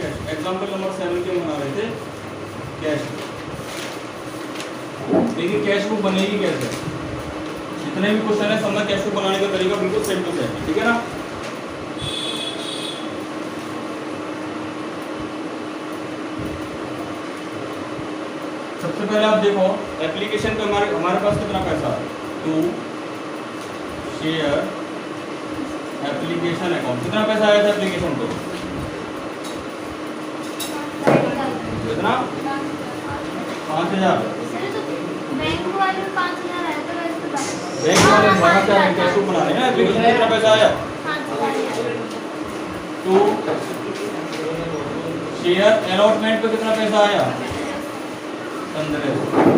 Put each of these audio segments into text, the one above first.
Cash. Example number 7 के बना रहे थे कैश। देखिए कैश बुक बनेगी कैसे, जितने भी क्वेश्चन है सब में कैश बुक बनाने का तरीका बिल्कुल सेम टू सेम, ठीक है ना। सबसे पहले आप देखो एप्लीकेशन पे हमारे पास कितना पैसा है, टू शेयर एप्लीकेशन अकाउंट। कितना पैसा आया था एप्लीकेशन पे, कितना 5000। बैंक वाले 5000 आया था, बैंक वाले हमारा क्या है, कैश बुक बना रहे हैं ना एप्लीकेशन। कितना पैसा आया, 5000। टू शेयर अलॉटमेंट पे कितना पैसा आया, 1500।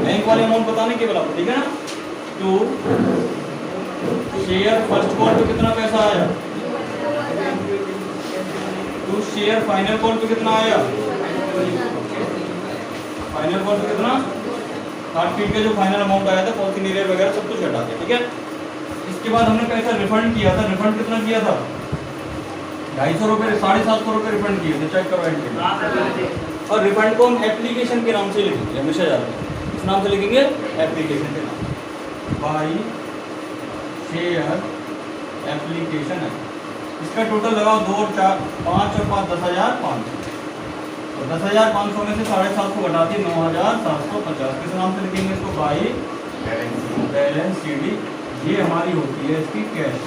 बैंक वाले अमाउंट बताने के बराबर, ठीक है ना। टू शेयर फर्स्ट कॉल पे कितना पैसा आया, टू शेयर फाइनल कॉल पे कितना आया, फाइनल कॉल पे कितना, हार्ट बीट का जो फाइनल अमाउंट आया था, पॉलिसी एरियर वगैरह सब कुछ हटा के, ठीक है। इसके बाद हमने पैसा रिफंड किया था, रिफंड कितना किया था, 250 रुपये, 750 रुपये रिफंड किए थे, चेक करो एंट्री। और रिफंड को हम एप्लीकेशन के नाम से लिखेंगे, हमेशा याद रखें, इस नाम से लिखेंगे एप्लीकेशन के नाम, बाई शेयर एप्लीकेशन है। इसका टोटल लगाओ 2 और 4, 5 और 5 10,500। तो 10,500 में से 750 घटाती 9,750। किस नाम से लिखेंगे इसको, बाई बैलेंस शीट। ये हमारी होती है इसकी कैश।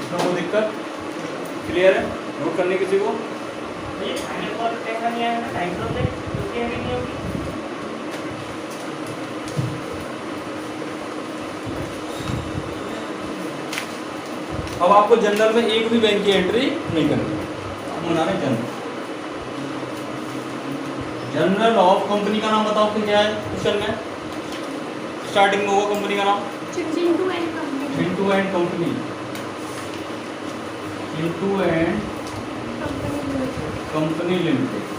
इसमें कोई दिक्कत, क्लियर है, नोट करने किसी को। अब आपको जनरल में एक भी बैंक की एंट्री नहीं करनी, हम बना रहे जनरल। जनरल ऑफ कंपनी का नाम बताओ कि क्या है क्वेश्चन में, स्टार्टिंग में होगा कंपनी का नाम, Chintu and company. Chintu and company, Chintu and company limited.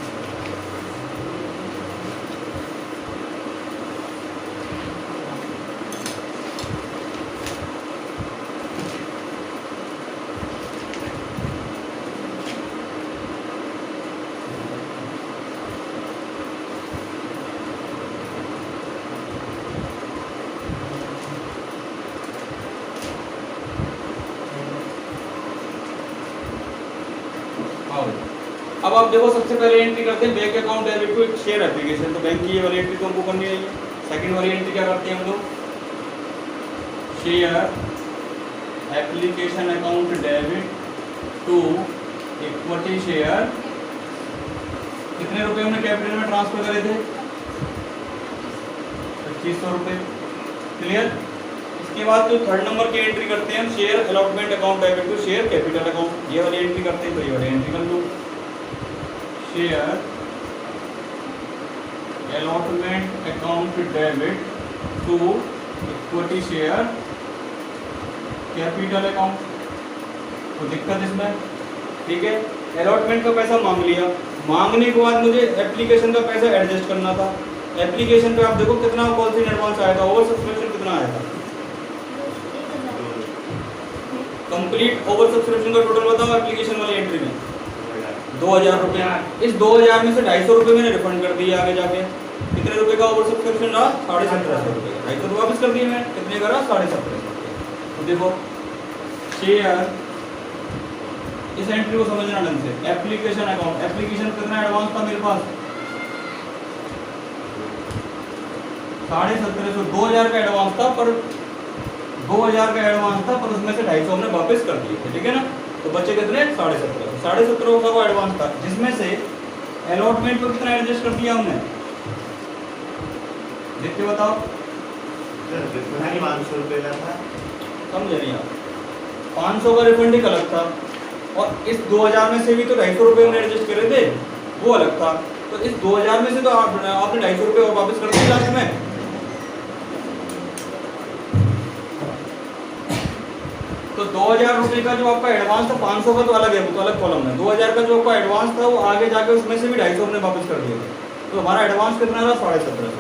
अब आप देखो सबसे पहले एंट्री करते हैं bank account debit to share application. तो बैंक की ये वाली एंट्री तो हमको करनी है। सेकंड वाली एंट्री क्या करते हैं हम लोग, share application account debit to equity share. कितने रुपए हमने कैपिटल में ट्रांसफर करे थे, 2500 रुपये, क्लियर। इसके बाद जो थर्ड नंबर की एंट्री करते हैं हम, share allotment account debit to share capital account. ये वाली एंट्री करते हैं, तो ये वाली एंट्री कर लो, share allotment account debit to equity share capital account. तो दिक्कत इसमें, ठीक है। अलॉटमेंट का पैसा मांग लिया, मांगने के बाद मुझे एप्लीकेशन का पैसा एडजस्ट करना था। एप्लीकेशन पे आप देखो कितना पॉलिसी एडवांस आया था, ओवर सब्सक्रिप्शन कितना आया था, कंप्लीट ओवर सब्सक्रिप्शन का टोटल बताओ एप्लीकेशन वाली एंट्री में, 2000 रुपये। इस 2000 में से 250 रुपये मैंने रिफंड कर दिया आगे जाके। कितने रुपए का ओवर सब्सक्रिप्शन रहा, 1750 रुपये। 250 तो वापस कर दिए मैं, कितने का रहा, 1750। तो देखो शेयर, इस एंट्री को समझना ढंग से। एप्लीकेशन अकाउंट, एप्लीकेशन कितना एडवांस था मेरे पास, 1750। 2000 का एडवांस था, पर 2000 का एडवांस था, पर उसमें से 250 हमने वापस कर दिए थे, ठीक है ना। तो बचे कितने, 1750 का वो एडवांस था, जिसमें से अलॉटमेंट पर कितना एडजस्ट कर दिया हमने, देख के बताओ। 500 रुपये का था, समझे नहीं आप, 500 का रिफंड एक अलग था, और इस 2000 में से भी तो 250 रुपये हमने एडजस्ट करे थे, वो अलग था। तो इस 2000 में से तो आपने 250 रुपये और वापस कर दिए लास्ट में। तो 2000 रुपये का जो आपका एडवांस था, 500 का तो अलग है, वो तो अलग कॉलम है। 2000 का जो आपका एडवांस था वो आगे जाके उसमें से भी 250 हमने वापस कर दिए थे। तो हमारा एडवांस कितना रहा, 1750।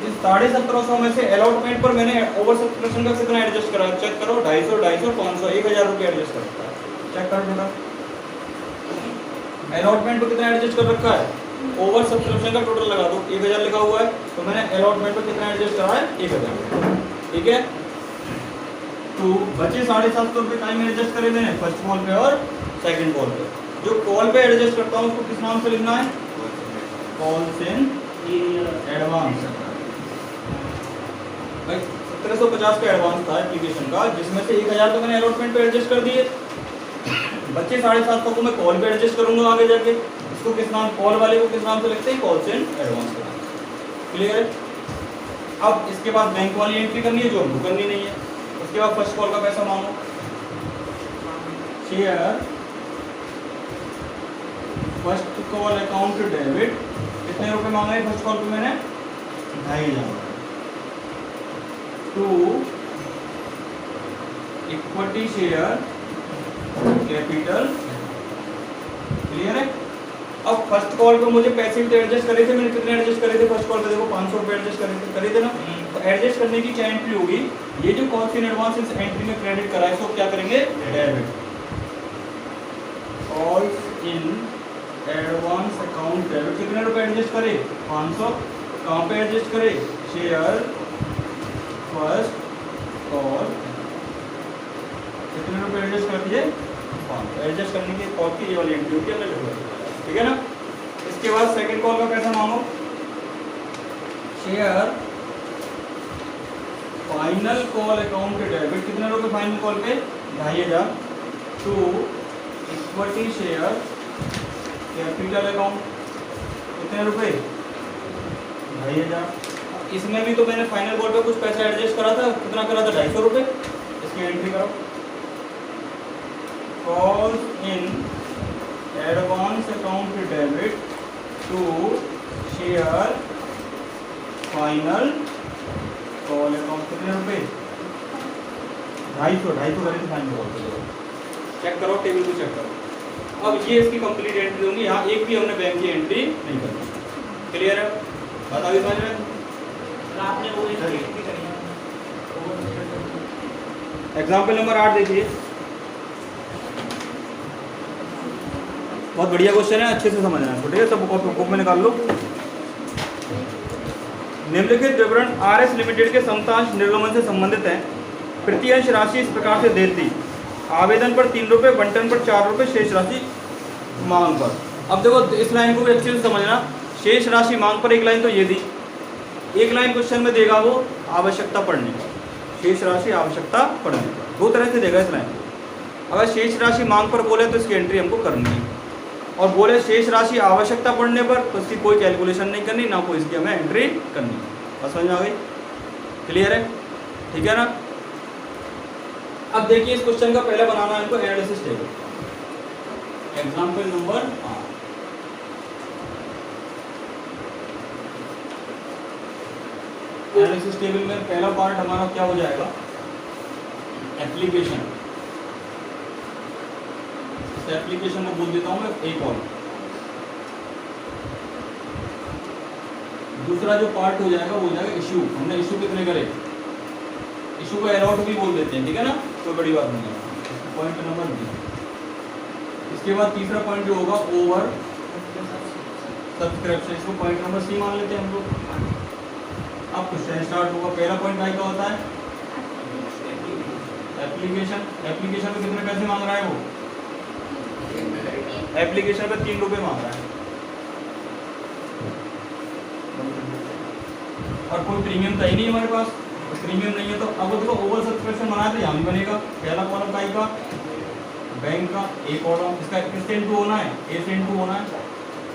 इस 1750 में से अलॉटमेंट पर मैंने ओवर सब्सक्रिप्शन का कितना एडजस्ट करा, चेक करो। 250, 250, 500, 1000 रुपये एडजस्ट करता है, चेक कर बेटा। अलॉटमेंट पे कितना एडजस्ट कर रखा है, ओवर सब्सक्रिप्शन का टोटल लगा दो, 1000 लिखा हुआ है, तो मैंने अलॉटमेंट पे कितना एडजस्ट करा है, 1000, ठीक है। तो बचे 750 रुपये टाइम एडजस्ट करे मैंने फर्स्ट कॉल पे और सेकंड कॉल पे। जो कॉल पे एडजस्ट करता हूँ उसको किस नाम से लिखना है, कॉल्स इन एडवांस। भाई 1750 का एडवांस था एप्लीकेशन का, जिसमें से 1000 तो मैंने अलॉटमेंट पे एडजस्ट कर दिए, बच्चे 750 को मैं कॉल पे एडजस्ट करूंगा आगे जाके। इसको किस नाम, कॉल वाले को किस नाम से लिखते हैं, कॉल्स इन एडवांस का। क्लियर है। अब इसके बाद बैंक वाली एंट्री करनी है जो हमको करनी नहीं है। उसके बाद फर्स्ट कॉल का पैसा मांगो, share first call account debit, कितने रुपए मांगा है फर्स्ट कॉल पे मैंने, 2500। To equity share capital. Clear है। अब फर्स्ट कॉल पे मुझे पैसे भी तो एडजस्ट करे थे, मैंने कितने एडजस्ट करे थे फर्स्ट कॉल पे, देखो 500 रुपये एडजस्ट करे थे ना। तो एडजस्ट करने की क्या एंट्री होगी, ये जो कॉल्स इन एडवांस इस एंट्री में क्रेडिट करा है इसको क्या करेंगे, debit. Calls in advance account debit, कितने रुपए एडजस्ट करे, 500। कहाँ पे एडजस्ट करे, शेयर फर्स्ट कॉल, कितने रुपए एडजस्ट कर दिए, 500। एडजस्ट करने की कॉल की ये वाली एंट्री होती है, ठीक है ना। इसके बाद सेकंड कॉल का पैसा मांगो, share final call account debit, कितने रुपए फाइनल कॉल पे, 2500। To equity share capital account, कितने रुपए, 2500। इसमें भी तो मैंने फाइनल कॉल पे कुछ पैसा एडजस्ट करा था, कितना करा था, 250 रुपये। इसकी एंट्री करो, calls in advance account debit to share final call account, कितने रुपए, 250 करे थे फाइनल कॉल पे। चेक करो टेबल को, चेक करो। अब ये इसकी कंप्लीट एंट्री होंगी, यहाँ एक भी हमने बैंक की एंट्री नहीं करी। क्लियर है, बात आगे समझ में। आपने वो एग्जाम्पल नंबर 8 देखिए, बहुत बढ़िया क्वेश्चन है, अच्छे से समझना है, ठीक है। सब बुक में निकाल लो। निम्नलिखित विवरण आरएस लिमिटेड के समतांश निर्गमन से संबंधित है। प्रतिअंश राशि इस प्रकार से दी थी, आवेदन पर 3 रुपये, बंटन पर 4 रुपये, शेष राशि मांग पर। अब देखो इस लाइन को भी अच्छे से समझना, शेष राशि मांग पर एक लाइन तो ये दी, एक लाइन क्वेश्चन में देगा वो आवश्यकता पड़ने पर, शेष राशि आवश्यकता पड़ने पर, दो तरह से देगा इस लाइन। अगर शेष राशि मांग पर बोले तो इसकी एंट्री हमको करनी है, और बोले शेष राशि आवश्यकता पड़ने पर तो इसकी कोई कैलकुलेशन नहीं करनी, ना कोई इसकी हमें एंट्री करनी। बस समझ में आ गई, क्लियर है, ठीक है ना। अब देखिए इस क्वेश्चन का पहले बनाना है हमको analysis table. Example number 8, analysis table में पहला पार्ट हमारा क्या हो जाएगा, एप्लीकेशन। इस एप्लीकेशन को बोल देता हूं मैं एक और। दूसरा जो पार्ट हो जाएगा वो हो जाएगा इशू। हमने इशू कितने करे, इशू को अलॉट भी बोल देते हैं, ठीक है ना, कोई बड़ी बात नहीं है। Point number B. इसके बाद तीसरा पॉइंट जो होगा ओवर सब्सक्रिप्शन, इसको पॉइंट नंबर सी मान लेते हैं हम लोग। अब क्वेश्चन स्टार्ट होगा। पहला पॉइंट भाई का होता है एप्लीकेशन। एप्लीकेशन पे कितने पैसे मांग रहा है वो, एप्लीकेशन पे 3 रुपये मांग रहा है, और कोई प्रीमियम था ही नहीं हमारे पास। प्रीमियम नहीं है तो अब देखो ओवर सब्सक्रिप्शन बनाया तो यहाँ भी बनेगा। पहला कॉलम का का बैंक का, ए कॉलम, इसका किससे इंटू होना है, ए से इंटू होना है।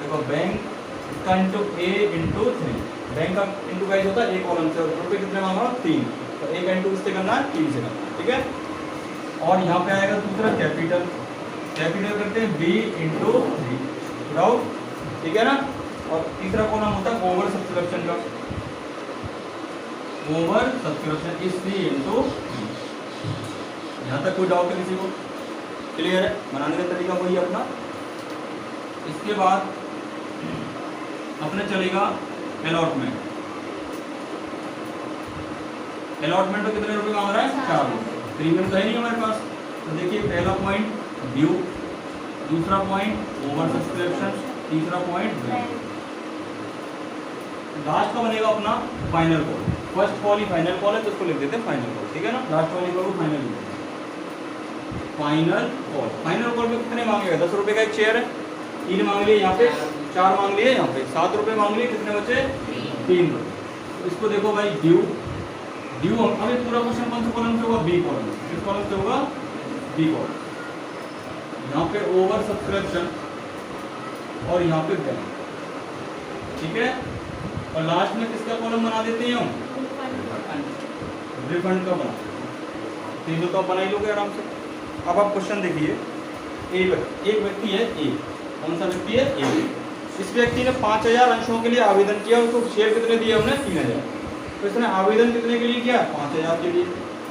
देखो बैंक का इंटू ए इंटू 3, बैंक का इंटू गाइस होता है ए कॉलम से, और रुपये कितने मांग रहा हूँ 3, तो ए का इंटू किससे करना है, 3 से करना है, ठीक है। और यहाँ पे आएगा दूसरा कैपिटल, कैपिटल करते हैं बी इंटू 3, ठीक है ना। और तीसरा कॉलम होता है ओवर सब्सक्रिप्शन का, ओवर सब्सक्रिप्शन इज 3 इंटू। यहाँ तक कोई डाउट है किसी को, क्लियर है। बनाने का तरीका वही अपना। इसके बाद अपने चलेगा अलॉटमेंट। अलॉटमेंट में कितने रुपए मांग रहा है, 4 रुपये। प्रीमियम तो है नहीं हमारे पास, तो देखिए पहला पॉइंट ड्यू, दूसरा पॉइंट ओवर सब्सक्रिप्शन, तीसरा पॉइंट बैंक। लास्ट का बनेगा अपना फाइनल कॉल। फर्स्ट कॉल ही फाइनल कॉल है तो उसको लिख देते हैं फाइनल कॉल, ठीक है ना। लास्ट वाली कॉल को फाइनल लिख देते हैं। फाइनल कॉल, फाइनल कॉल में कितने मांगेगा? 10 रुपए का एक शेयर है, 3 मांग लिए यहाँ पे, 4 मांग लिए यहाँ पे, 7 रुपए मांग लिए, कितने बचे? 3 रुपए। तो इसको देखो भाई ड्यू, ड्यू अभी पूरा क्वेश्चन कौन से कॉलम से होगा? B column. किस कॉलम से होगा? B column. यहाँ पे ओवर सब्सक्रिप्शन और यहाँ पे बैंक, ठीक है। और लास्ट में किसका कॉलम बना देते हैं हम? रिफंड का बना। तीनों तो आप बना ही लोगे आराम से। अब आप क्वेश्चन देखिए, एक व्यक्ति है ए, कौन सा व्यक्ति है? ए। इस व्यक्ति ने 5000 अंशों के लिए आवेदन किया, उसको शेयर कितने दिए हमने? 3000। तो इसने आवेदन कितने के लिए किया? 5000 के लिए।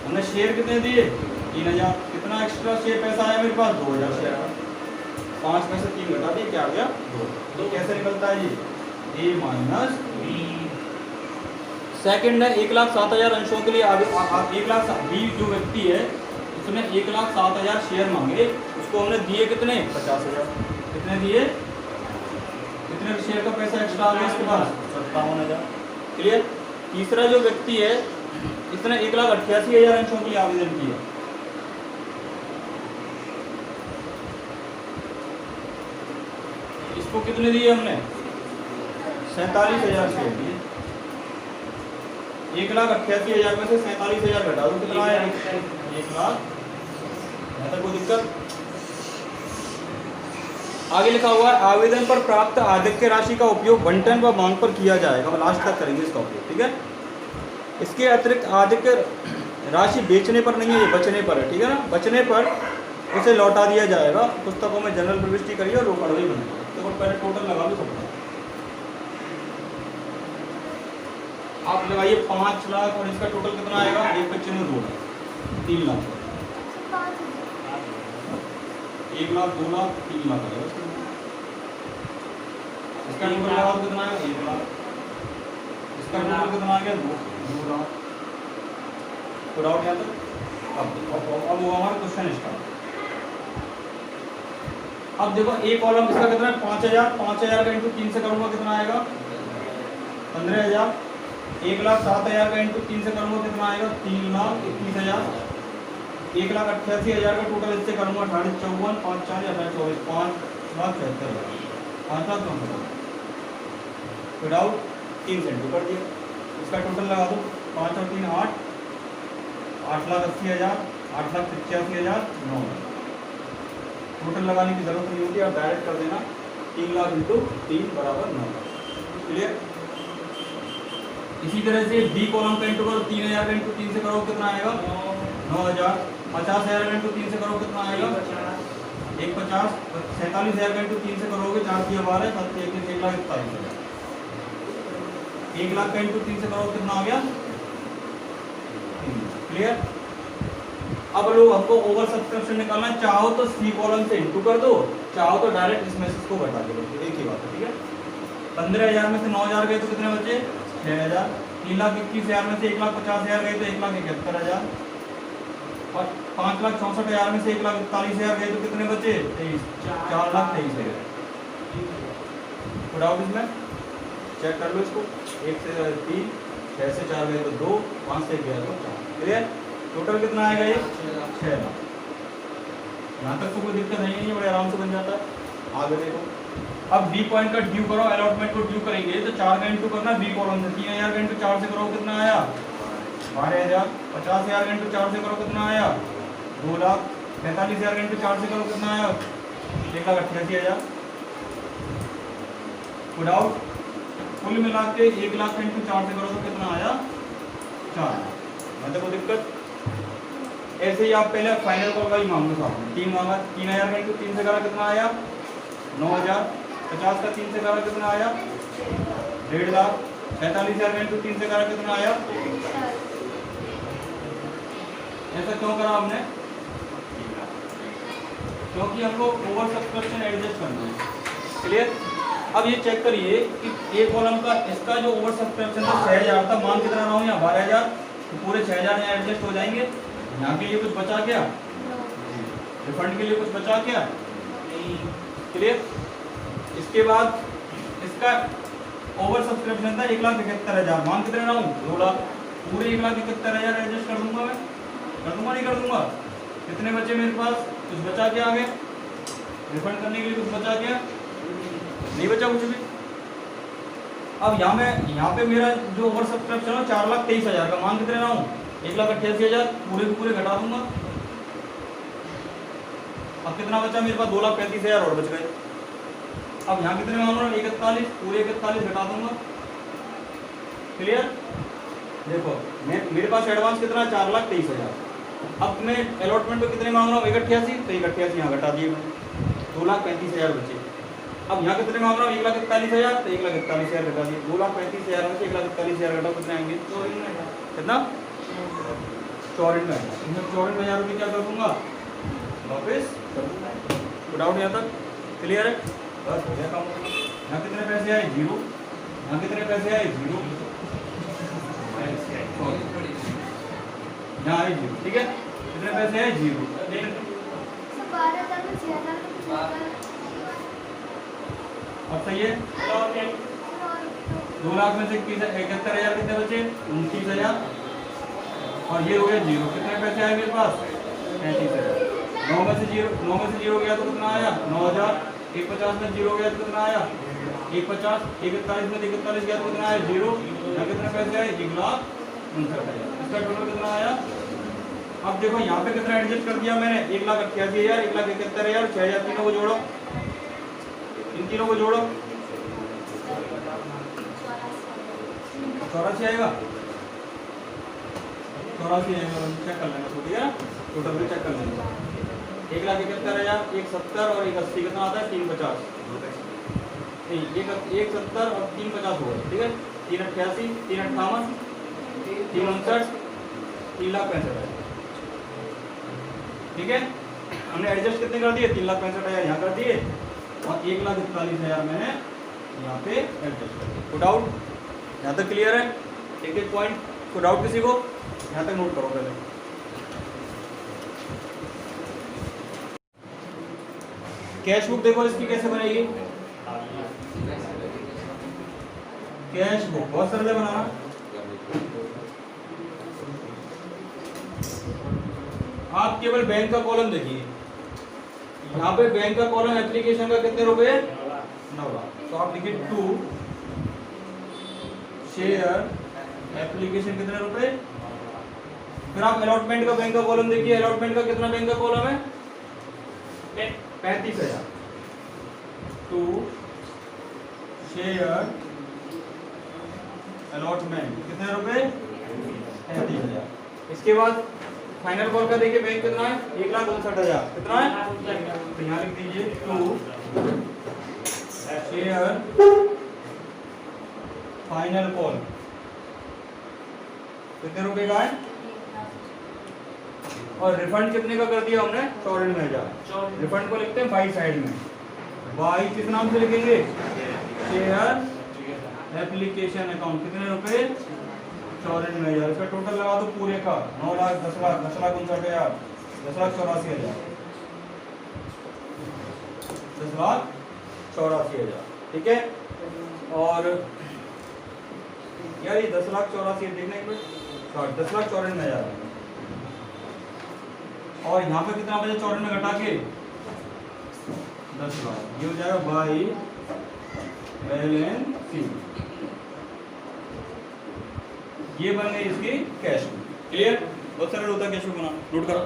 हमने शेयर कितने दिए? 3000। कितना एक्स्ट्रा शेयर पैसा आया मेरे पास? 2000 शेयर। 5 में से 3 घटा दिए, क्या आ गया? 2। तो कैसे निकलता है ये? ए माइनस बी। सेकंड है 1,07,000 अंशों के लिए 1,00,000 बी जो व्यक्ति है उसने 1,07,000 शेयर मांगे, उसको हमने दिए कितने? 50,000। कितने दिए? कितने शेयर का पैसा एक्स्ट्रा आ गया इसके पास? 57,000। क्लियर। तीसरा जो व्यक्ति है इसने 1,88,000 अंशों के लिए आवेदन किया, इसको कितने दिए हमने? 47,000 शेयर दिए। 1,88,000 में से 47,000 घटा दो, कितना आया? 1,00,000। ऐसा कोई दिक्कत? आगे लिखा हुआ है आवेदन पर प्राप्त आधिक्य राशि का उपयोग बंटन व मांग पर किया जाएगा। हम लास्ट तक करेंगे इसका उपयोग, ठीक है। इसके अतिरिक्त आधिक्य राशि बेचने पर नहीं है, ये बचने पर है, ठीक है ना। बचने पर उसे लौटा दिया जाएगा। पुस्तकों में जनरल प्रविष्टि करिए और रोकड़ भी बनाइए। तो पहले टोटल लगा लो सबका। आप लगाइए 5 लाख और इसका टोटल कितना आएगा? 1 का चिन्ह 2 लाख, 3 लाख, 1 लाख, 2 लाख, 3 लाख आएगा। इसका टोटल लगा तो कितना आएगा? 1 लाख। इसका टोटल कितना आ गया? 2 लाख। पूरा हो गया। तो अब वो हमारा क्वेश्चन स्टार्ट। अब देखो एक कॉलम इसका कितना है? 5,000। 5,000 का इंटू 3 से करूंगा कितना आएगा? 15,000। 1,07,000 का इंटू 3 से करूंगा कितना आएगा? 3,21,000। 1,88,000 का टोटल इससे करूंगा 54, 5 4 24, 5,73,000, 5,00,000 विदाउट 3 से इंटू कर दिया। इसका टोटल लगा दो, 5 और 3 8, 8,80,000, 8,85,000, 9 लाख। टोटल लगाने की जरूरत नहीं होती, आप डायरेक्ट कर देना 3 लाख इंटू 3 बराबर 9 लाख। क्लियर। इसी तरह से बी कॉलम का इंटू करो, 3,000 का इंटू 3 से करो कितना आएगा? 9,000। 50,000 का इंटू 3 से करो कितना आएगा? 1,50। 47,000 का इंटू 3 से करोगे 4 की 12, 7 1 1,41,000। 1 लाख का इंटू 3 से करो कितना आ गया? क्लियर। अब लोग हमको ओवर सब्सक्रिप्शन निकालना, चाहो तो सी कॉलम से इंटू कर दो, चाहो तो डायरेक्ट इस मैसेज को घटा दो, एक ही बात है, ठीक है। 15,000 में से 9,000 गए तो कितने बचे? 6,000। 3,21,000 में से 1,50,000 गए तो 1,71,000। और 5,64,000 में से 1,41,000 गए तो कितने बचे? 4,23,000। डाउट इसमें? चेक कर लो इसको। 1 से 3, 6 से 4 गए तो 2, 5 से 11 तो 4। क्लियर। टोटल कितना आएगा? ये 6 लाख। यहाँ तक तो कोई दिक्कत नहीं है, बड़े आराम से बन जाता है। आगे देखो, अब बी पॉइंट का ड्यू करो, अलॉटमेंट को ड्यू करेंगे तो 4 का इंटू करना बी कॉलम से। 3,000 का इंटू 4 से करो कितना आया? 12,000। 50,000 का इंटू 4 से करो कितना आया? 2 लाख। 45,000 का इंटू 4 से करो कितना आया? 1,88,000। विदाउट कुल मिला के 1 लाख का इंटू 4 से करो तो कितना आया? 4 लाख। मतलब कोई दिक्कत? ऐसे ही आप पहले फाइनल कॉल का ही मांग लो साहब। 3 मांगा, 3,000 का इंटू 3 से करा कितना आया? 9,000। 50 का 3 से करा कितना आया? 1.5 लाख। 47,000 का इंटू 3 से करा कितना आया? ऐसा क्यों करा हमने? क्योंकि हमको ओवर सब्सक्रिप्शन एडजस्ट करना है। क्लियर। अब ये चेक करिए कि ए कॉलम का इसका जो ओवर सब्सक्रिप्शन था 6,000 था, मान कितना रहा हूँ यहाँ? 12,000। तो पूरे 6,000 यहाँ एडजस्ट हो जाएंगे। यहाँ के लिए कुछ बचा क्या? रिफंड के लिए कुछ बचा क्या? क्लियर। इसके बाद इसका ओवर सब्सक्रिप्शन था 1,71,000, मान कितने रहा हूँ 2 लाख, पूरे 1,71,000 एडजस्ट कर दूंगा मैं, कर दूंगा नहीं कर दूंगा। कितने बचे मेरे पास, कुछ बचा क्या आगे रिफंड करने के लिए, कुछ बचा क्या, नहीं बचा कुछ भी। अब यहाँ पे मेरा जो ओवर सब्सक्रिप्शन है 4,23,000 का, मान कितने रहा हूँ 1,88,000, पूरे के पूरे घटा दूंगा। अब कितना बचा मेरे पास 2,35,000 और बच गए। अब यहाँ कितने मांग रहा हूँ 41, पूरे 41 घटा दूंगा। क्लियर। देखो मेरे पास एडवांस कितना 4,23,000, अब मैं अलॉटमेंट पे कितने मांग रहा हूँ 1,88, तो 1,88 यहाँ घटा दिए मैंने, 2,35,000 बचे। अब यहाँ कितने मांग रहा हूँ 1,41,000, तो 1,41,000 घटा दिए, 2,35,000 में से 1,41,000 घटाओ कितने आएंगे, कितना 54,000। इसमें 54,000 रुपये क्या कर दूंगा वापस कर दूंगा। तो डाउट यहाँ तक क्लियर है, बस हो गया काम। यहाँ कितने पैसे आए 0, यहाँ कितने पैसे आए 0, यहाँ आए 0, ठीक है। कितने पैसे आए 0, 12,000 में 6,000 अब सही है। 2 लाख में से 71,000 कितने बचे 29,000, और ये हो गया 0। कितने पैसे आए मेरे पास 35,000। 9 में से 0 गया तो कितना आया 9,000। 150 में 0 गया तो कितना आया 150। 41 में 41 गया तो कितना आया 0। यहाँ कितने पैसे आए 1,59,000। इसका टोटल कितना आया। अब देखो यहाँ पे कितना एडजस्ट कर दिया मैंने 1,88,000, 1,71,000, 6,000, तीनों को जोड़ो, इन तीनों को जोड़ो 84 आएगा, 84 आएगा। चेक कर लेंगे ठीक है, टोटल भी चेक कर लेंगे। 1,71,000, 1,70 और 1,80 कितना आता है 350, नहीं 1,70 और 350 होगा, ठीक है। 3,88, 3,58, 3,59, 3,65,000, ठीक है। हमने एडजस्ट कितने कर दिए 3,65,000 यहाँ कर दिए, और 1,41,000 मैंने यहाँ पे एडजस्ट कर दिया। तो डाउट यहाँ तक क्लियर है, एक एक पॉइंट को डाउट किसी को यहाँ तक नोट करो पहले। कैश बुक देखो इसकी कैसे बनेगी, कैश बुक बहुत सरल है बनाना। आप केवल बैंक का कॉलम देखिए, यहाँ पे बैंक का कॉलम एप्लीकेशन का कितने रुपए 9 लाख, तो आप लिखिए 2 शेयर एप्लीकेशन कितने रुपए। फिर आप अलॉटमेंट का बैंक का कॉलम देखिए, अलॉटमेंट का कितना बैंक का कॉलम है 35,000। 2 शेयर अलॉटमेंट कितने रुपए 35,000। इसके बाद फाइनल कॉल का देखिए बैंक कितना है 1,59,000, कितना है तो यहाँ लिख दीजिए 2 शेयर फाइनल कॉल कितने रुपए का है, और रिफंड कितने का कर दिया हमने 54,000। रिफंड को लिखते हैं बाई साइड में, बाई किस नाम से लिखेंगे शेयर एप्लीकेशन अकाउंट कितने रुपए 54,000। इसका टोटल लगा दो पूरे का 9 लाख 10 लाख 10,59,000 10,84,000 10,84,000, ठीक है। और यार ये 10,84,000 देखने को 10,54,000, और यहाँ पे कितना बचा 54 में घटा के 10 लाख, ये हो जाएगा बाई बैलेंस शीट। ये बन गई इसकी कैश बुक। क्लियर, बहुत सरल होता है कैश बुक बना, नोट करो।